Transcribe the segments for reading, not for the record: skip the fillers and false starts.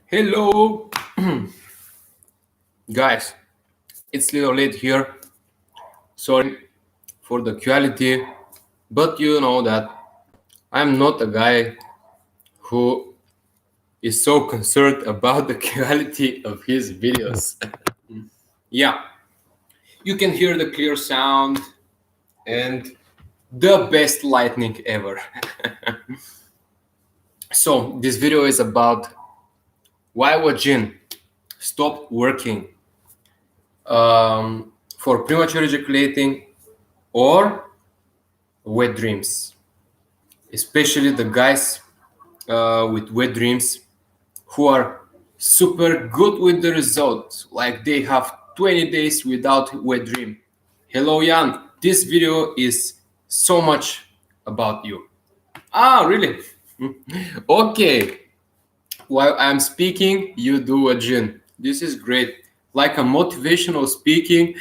Hello, guys. It's little late here. Sorry for the quality, but you know that I'm not a guy who is so concerned about the quality of his videos. Yeah, you can hear the clear sound and the best lightning ever. So this video is about why Lajin stopped working for premature ejaculating or wet dreams, especially the guys with wet dreams who are super good with the results, like they have 20 days without wet dream. Hello, Jan. This video is so much about you. Ah, really? Okay. While I'm speaking, you do a gin. This is great. Like a motivational speaking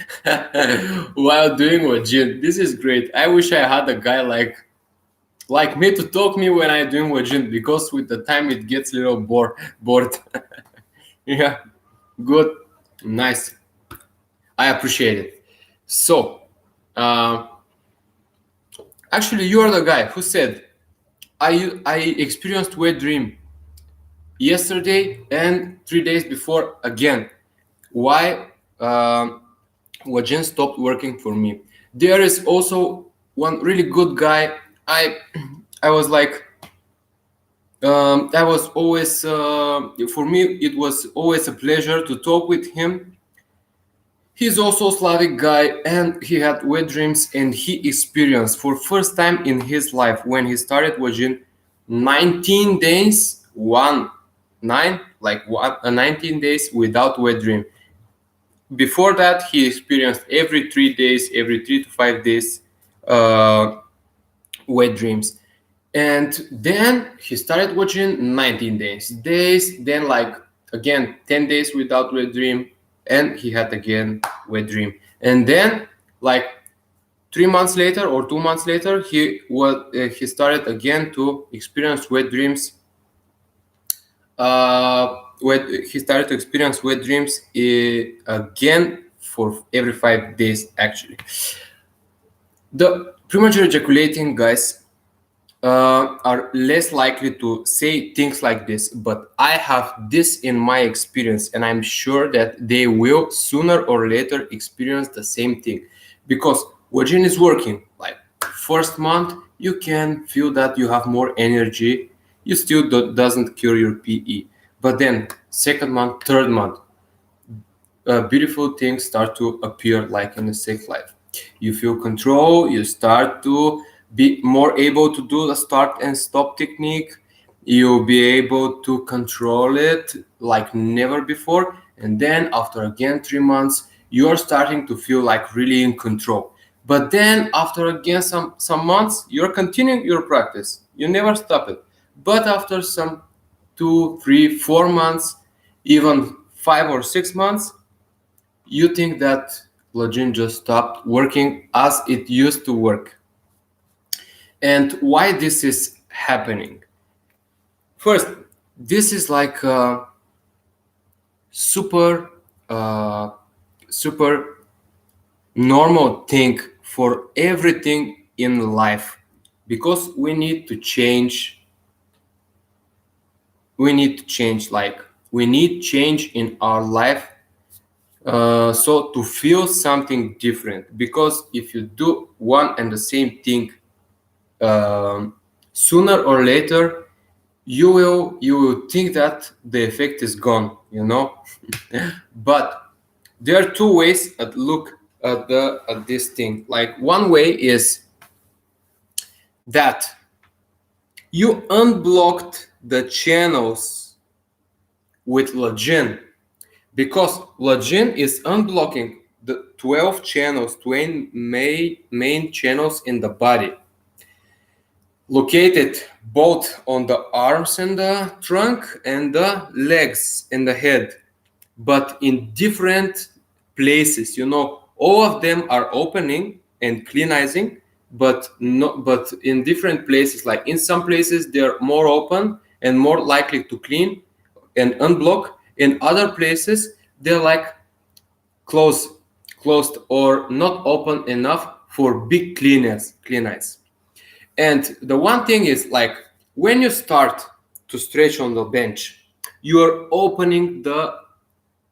while doing a gin. This is great. I wish I had a guy like me to talk me when I'm doing Lajin, because with the time it gets a little bored. Yeah, good, nice. I appreciate it. So, uh, actually, you are the guy who said I experienced wet dream yesterday and 3 days before again. Why Lajin stopped working for me? There is also one really good guy. I was like, that was always for me. It was always a pleasure to talk with him. He's also a Slavic guy, and he had wet dreams, and he experienced for first time in his life when he started watching 19 days, 19 days without wet dream. Before that, he experienced every 3 days, every 3 to 5 days, uh, wet dreams. And then he started watching 19 days, then like again 10 days without wet dream, and he had again wet dream. And then like 3 months later or 2 months later, he started again to experience wet dreams. He started to experience wet dreams again for every 5 days actually. The premature ejaculating guys are less likely to say things like this, but I have this in my experience, and I'm sure that they will sooner or later experience the same thing, because Lajin is working. Like first month, you can feel that you have more energy. You still doesn't cure your PE, but then second month, third month, beautiful things start to appear, like in a sex life. You feel control, you start to be more able to do the start and stop technique. You'll be able to control it like never before. And then after again 3 months, you're starting to feel like really in control. But then after again some months, you're continuing your practice. You never stop it. But after some 2, 3, 4 months, even 5 or 6 months, you think that Lajin just stopped working as it used to work. And why this is happening? First, this is like a super, uh, super normal thing for everything in life, because we need to change. We need to change, like we need change in our life. So to feel something different, because if you do one and the same thing, sooner or later you will think that the effect is gone, But there are two ways at look at this thing. Like one way is that you unblocked the channels with Lajin, because Lajin is unblocking the 12 channels, 20 main channels in the body, located both on the arms and the trunk and the legs and the head, but in different places. All of them are opening and cleanizing, but in different places. Like in some places they're more open and more likely to clean, and unblock. In other places, they're like closed or not open enough for big clean eyes. And the one thing is, like, when you start to stretch on the bench, you are opening the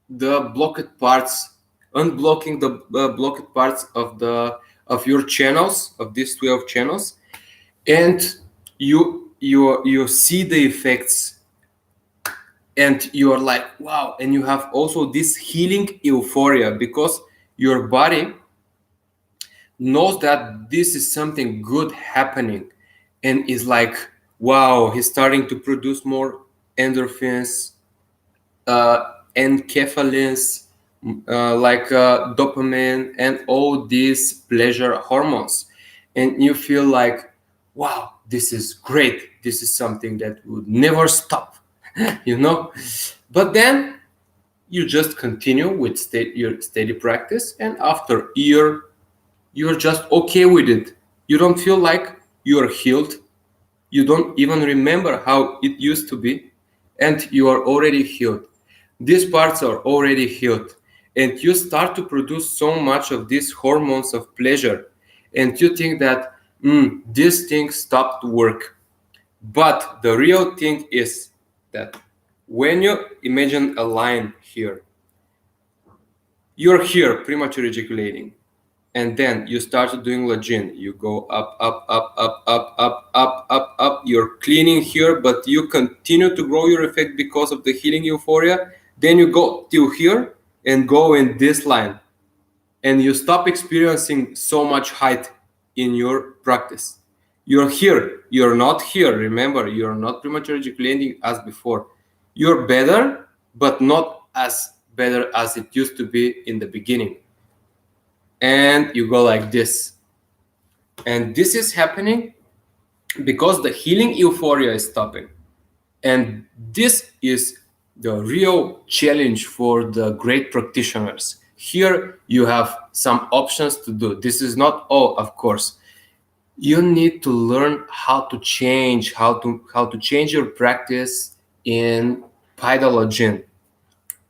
blocked parts, unblocking the blocked parts of your channels, of these 12 channels, and you see the effects, and you are like, wow. And you have also this healing euphoria, because your body knows that this is something good happening, and is like, wow, he's starting to produce more endorphins, enkephalins, dopamine, and all these pleasure hormones. And you feel like, wow, this is great. This is something that would never stop, you know? But then you just continue with your steady practice, and after a year, you're just okay with it. You don't feel like you're healed. You don't even remember how it used to be, and you are already healed. These parts are already healed, and you start to produce so much of these hormones of pleasure, and you think that this thing stopped work. But the real thing is that when you imagine a line here, you're here premature ejaculating, and then you start doing Lajin. You go up, up, up, up, up, up, up, up, up. You're cleaning here, but you continue to grow your effect because of the healing euphoria. Then you go till here and go in this line, and you stop experiencing so much height in your practice. You're here. You're not here. Remember, you're not premature ejaculating as before. You're better, but not as better as it used to be in the beginning. And you go like this. And this is happening because the healing euphoria is stopping. And this is the real challenge for the great practitioners. Here you have some options to do. This is not all, of course. You need to learn how to change, how to change your practice in paidalajin.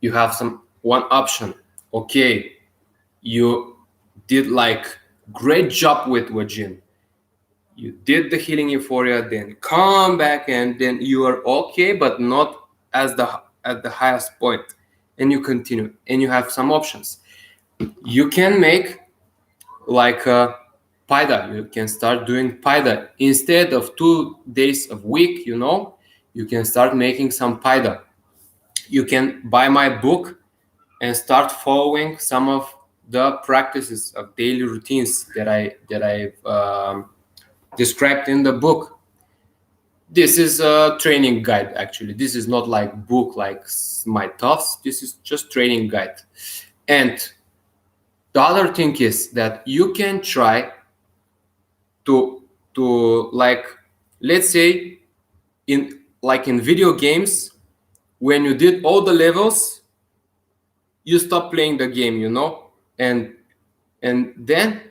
You have one option. Okay, you did like great job with Lajin. You did the healing euphoria, then come back, and then you are okay, but not at the highest point. And you continue, and you have some options. You can make like a paida. You can start doing paida instead of 2 days a week. You can start making some paida. You can buy my book and start following some of the practices of daily routines that I've described in the book. This is a training guide, actually. This is not like book like my thoughts. This is just training guide. And the other thing is that you can try to like, let's say in video games, when you did all the levels, you stop playing the game, and then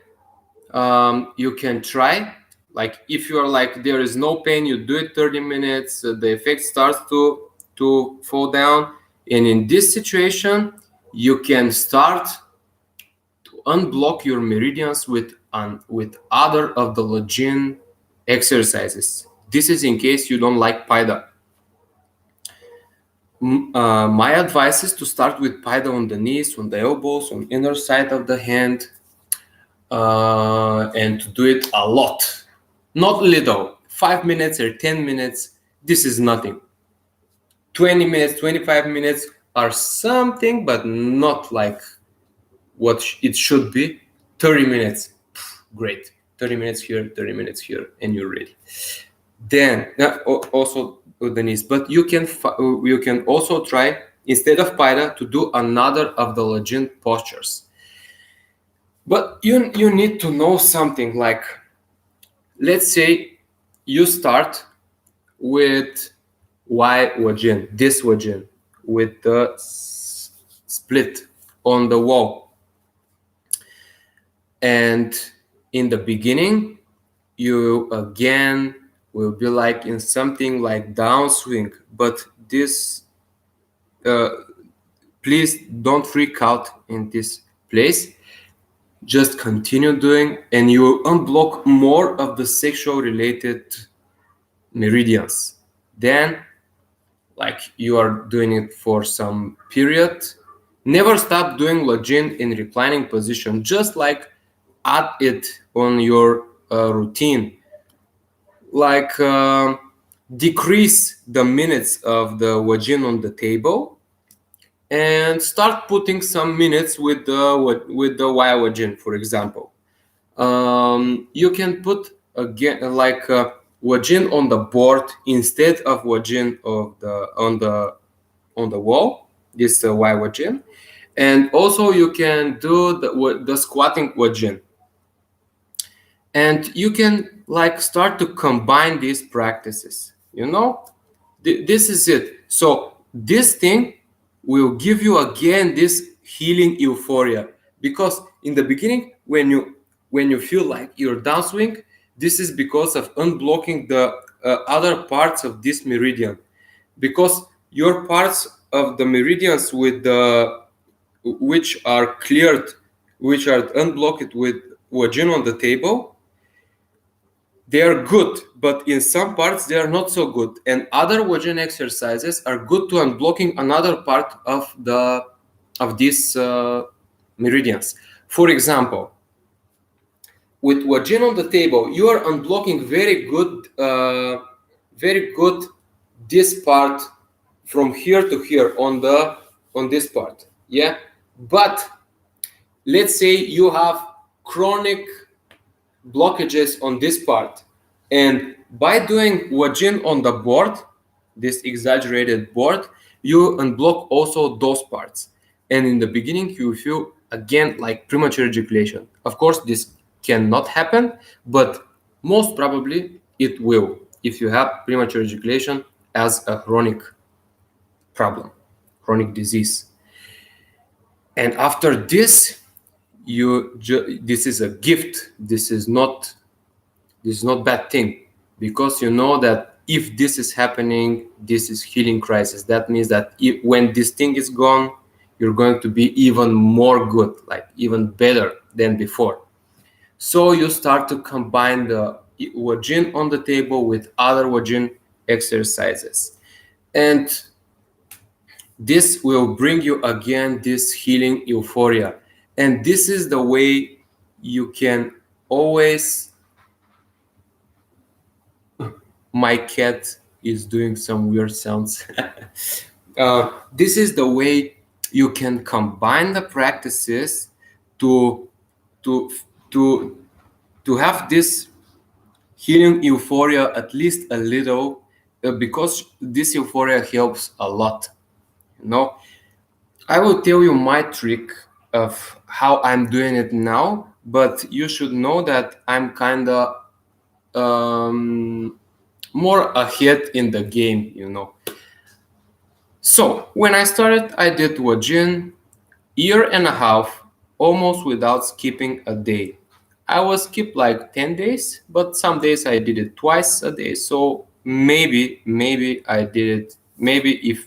you can try, like, if you're like there is no pain, you do it 30 minutes, the effect starts to fall down, and in this situation you can start to unblock your meridians with other of the Lajin exercises. This is in case you don't like paida. My advice is to start with paida on the knees, on the elbows, on inner side of the hand, and to do it a lot, not little. 5 minutes or 10 minutes, this is nothing. 20 minutes, 25 minutes are something, but not like what it should be. 30 minutes, great. 30 minutes here, 30 minutes here, and you're ready. Then also with the knees, but you can also try, instead of paida, to do another of the Lajin postures. But you need to know something, like, let's say you start with this Lajin, with the split on the wall. And in the beginning, you again will be like in something like downswing, but this please don't freak out in this place. Just continue doing, and you will unblock more of the sexual related meridians. Then, like, you are doing it for some period. Never stop doing Lajin in reclining position. Just like add it on your routine. Like decrease the minutes of the Lajin on the table, and start putting some minutes with the Lajin, for example. You can put again like Lajin on the board instead of Lajin of the on the wall. This Lajin, and also you can do the squatting Lajin, and you can like start to combine these practices. You know, this is it. So this thing will give you again this healing euphoria, because in the beginning when you feel like you're downswing, this is because of unblocking the other parts of this meridian, because your parts of the meridians with the which are cleared, which are unblocked with Lajin on the table, they are good, but in some parts they are not so good. And other Lajin exercises are good to unblocking another part of these meridians. For example, with Lajin on the table, you are unblocking very good this part from here to here on this part. Yeah, but let's say you have chronic blockages on this part, and by doing Lajin on the board, this exaggerated board, you unblock also those parts, and in the beginning you feel again like premature ejaculation. Of course this cannot happen, but most probably it will if you have premature ejaculation as a chronic problem, chronic disease. And after this, this is a gift. This is not bad thing, because you know that if this is happening, this is healing crisis. That means that when this thing is gone, you're going to be even more good, like even better than before. So you start to combine the Lajin on the table with other Lajin exercises, and this will bring you again this healing euphoria. And this is the way you can always my cat is doing some weird sounds. This is the way you can combine the practices to to to to have this healing euphoria at least a little, because this euphoria helps a lot. You know, I will tell you my trick of how I'm doing it now, but you should know that I'm kind of more ahead in the game, you know. So when I started, I did Lajin year and a half, almost without skipping a day. I was skip like 10 days, but some days I did it twice a day. So maybe I did it, maybe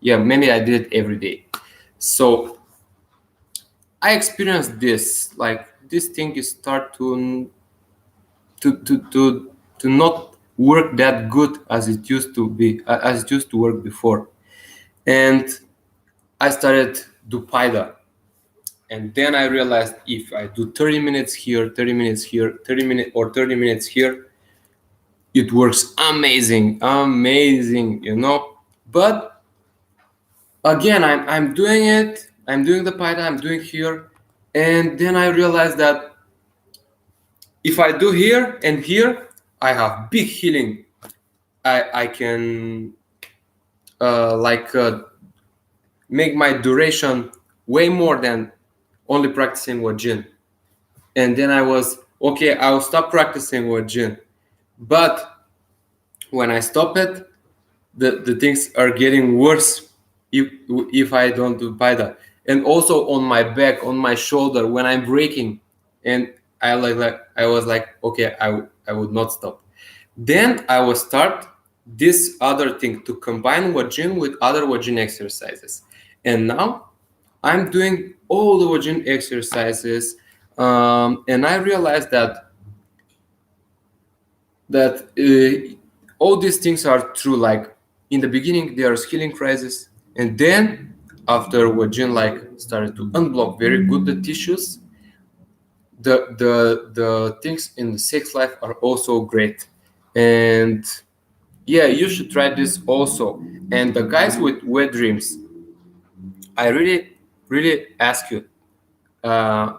I did it every day. So I experienced this, like this thing is start to not work that good as it used to be, as it used to work before. And I started do paida. And then I realized if I do 30 minutes here, 30 minutes here, 30 minutes here, it works amazing, you know. But again, I'm doing it, I'm doing the paida, I'm doing here. And then I realized that if I do here and here, I have big healing. I can make my duration way more than only practicing Lajin. And then I was okay, I'll stop practicing Lajin. But when I stop it, the things are getting worse if I don't do paida. And also on my back, on my shoulder, when I'm breaking, and I was like okay, I would not stop. Then I will start this other thing, to combine Lajin with other Lajin exercises. And now I'm doing all the Lajin exercises, and I realized that all these things are true. Like in the beginning, there are healing crisis, and then after Lajin like started to unblock very good the tissues, the things in the sex life are also great. And yeah, you should try this also. And the guys with wet dreams, I really ask you, uh,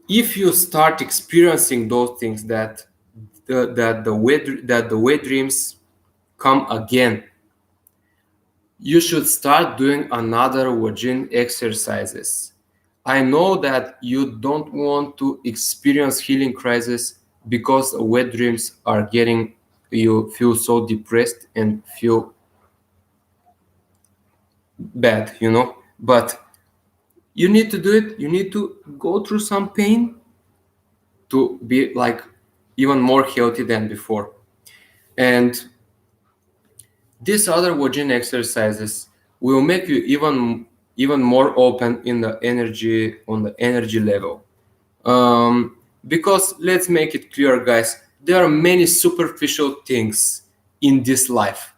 if you start experiencing those things, that the wet dreams come again, you should start doing another Lajin exercises. I know that you don't want to experience healing crisis because wet dreams are getting you feel so depressed and feel bad, but you need to do it. You need to go through some pain to be like even more healthy than before. And these other Lajin exercises will make you even more open in the energy on the energy level. Because let's make it clear, guys, there are many superficial things in this life.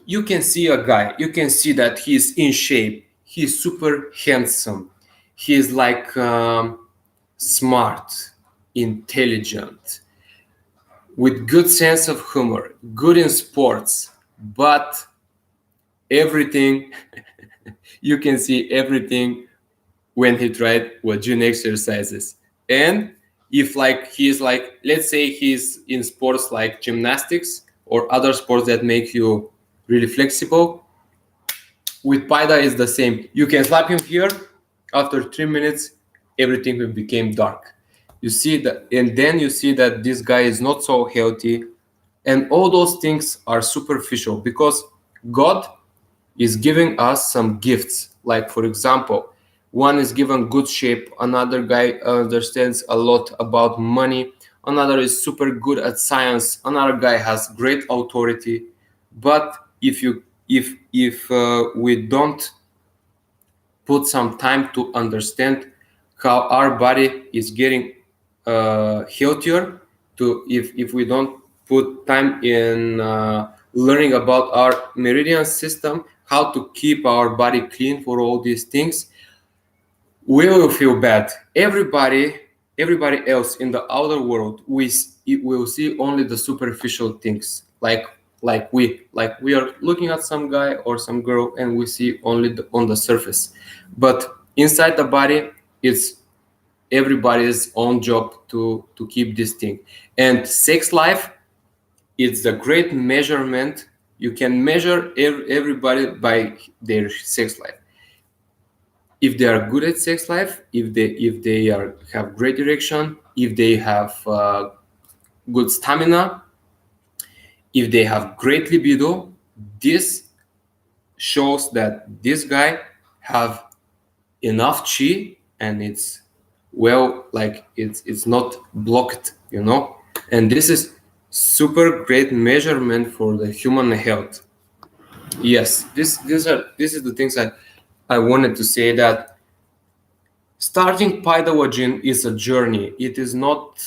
You can see a guy, you can see that he's in shape, he's super handsome, he's like smart, intelligent, with good sense of humor, good in sports, but everything you can see everything when he tried Lajin exercises. And if like he's like, let's say he's in sports like gymnastics or other sports that make you really flexible, with Paida is the same. You can slap him here, after 3 minutes everything will become dark. You see that, and then you see that this guy is not so healthy. And all those things are superficial because God is giving us some gifts. Like for example, one is given good shape, another guy understands a lot about money, another is super good at science, another guy has great authority. But if we don't put some time to understand how our body is getting healthier, to if we don't put time in learning about our meridian system, how to keep our body clean for all these things, we will feel bad. Everybody else in the outer world, we will see only the superficial things. Like we are looking at some guy or some girl and we see only on the surface, but inside the body, it's everybody's own job to keep this thing. And sex life, it's a great measurement. You can measure everybody by their sex life. If they are good at sex life, if they have great erection, if they have good stamina, if they have great libido, this shows that this guy have enough chi, and it's well, like it's not blocked, and this is super great measurement for the human health. Yes, this is the things I wanted to say, that starting paidalajin is a journey. It is not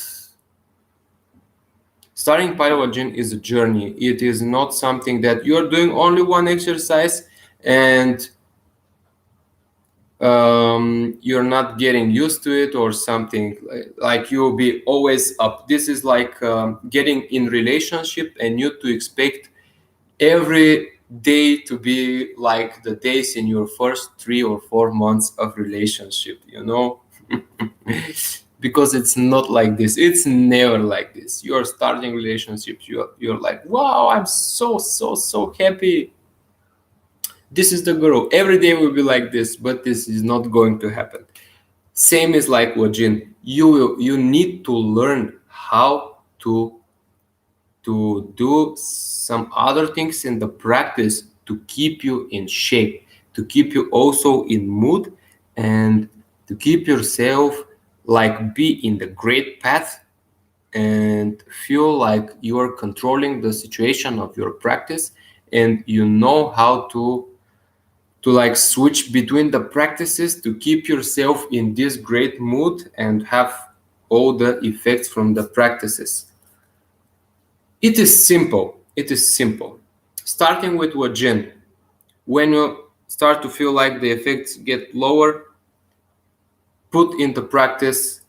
Starting paidalajin is a journey. It is not something that you're doing only one exercise and you're not getting used to it or something. Like you'll be always up. This is like getting in relationship and you to expect every day to be like the days in your first 3 or 4 months of relationship, because it's not like this. It's never like this. You're starting relationships, you're like, wow, I'm so happy, this is the girl, every day will be like this. But this is not going to happen. Same is like Lajin. You need to learn how to do some other things in the practice to keep you in shape, to keep you also in mood, and to keep yourself like be in the great path and feel like you are controlling the situation of your practice, and you know how to like switch between the practices to keep yourself in this great mood and have all the effects from the practices. It is simple. It is simple. Starting with Lajin. When you start to feel like the effects get lower, put into practice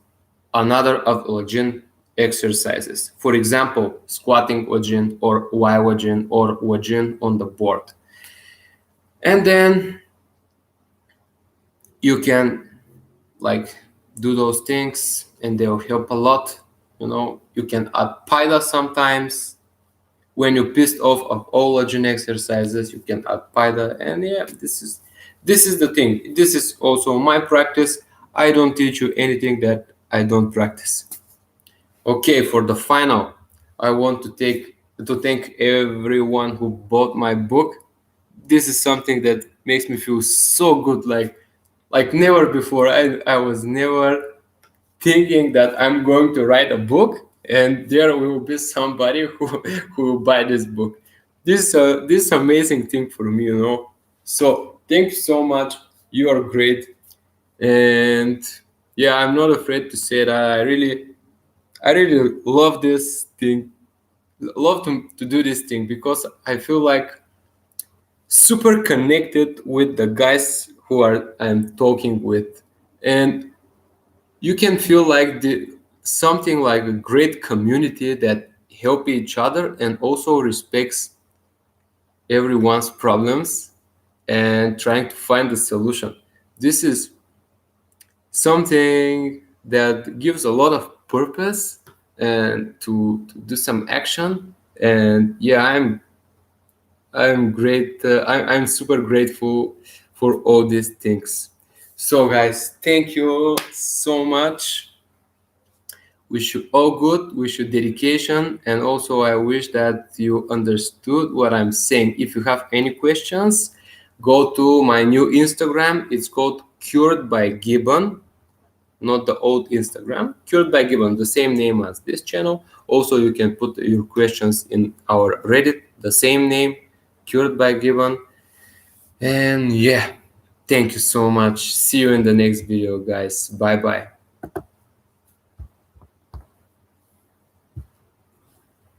another of Lajin exercises. For example, squatting Lajin or Y Lajin or Lajin on the board. And then you can like do those things and they'll help a lot. You can add paida sometimes. When you're pissed off of all Lajin exercises, you can add paida. And yeah, this is the thing. This is also my practice. I don't teach you anything that I don't practice. Okay, for the final, I want to thank everyone who bought my book. This is something that makes me feel so good, like never before. I was never thinking that I'm going to write a book and there will be somebody who will buy this book. This is amazing thing for me. So thank you so much. You are great. And yeah, I'm not afraid to say that I really love this thing. Love to do this thing because I feel like super connected with the guys who I'm talking with. And you can feel like something like a great community that help each other and also respects everyone's problems and trying to find the solution. This is something that gives a lot of purpose and to do some action. And yeah, I'm great. I'm super grateful for all these things. So guys, thank you so much. Wish you all good, wish you dedication, and also I wish that you understood what I'm saying. If you have any questions, go to my new Instagram. It's called Cured by Gibbon, not the old Instagram. Cured by Gibbon, the same name as this channel. Also, you can put your questions in our Reddit, the same name, Cured by Gibbon. And yeah, thank you so much. See you in the next video, guys. Bye bye.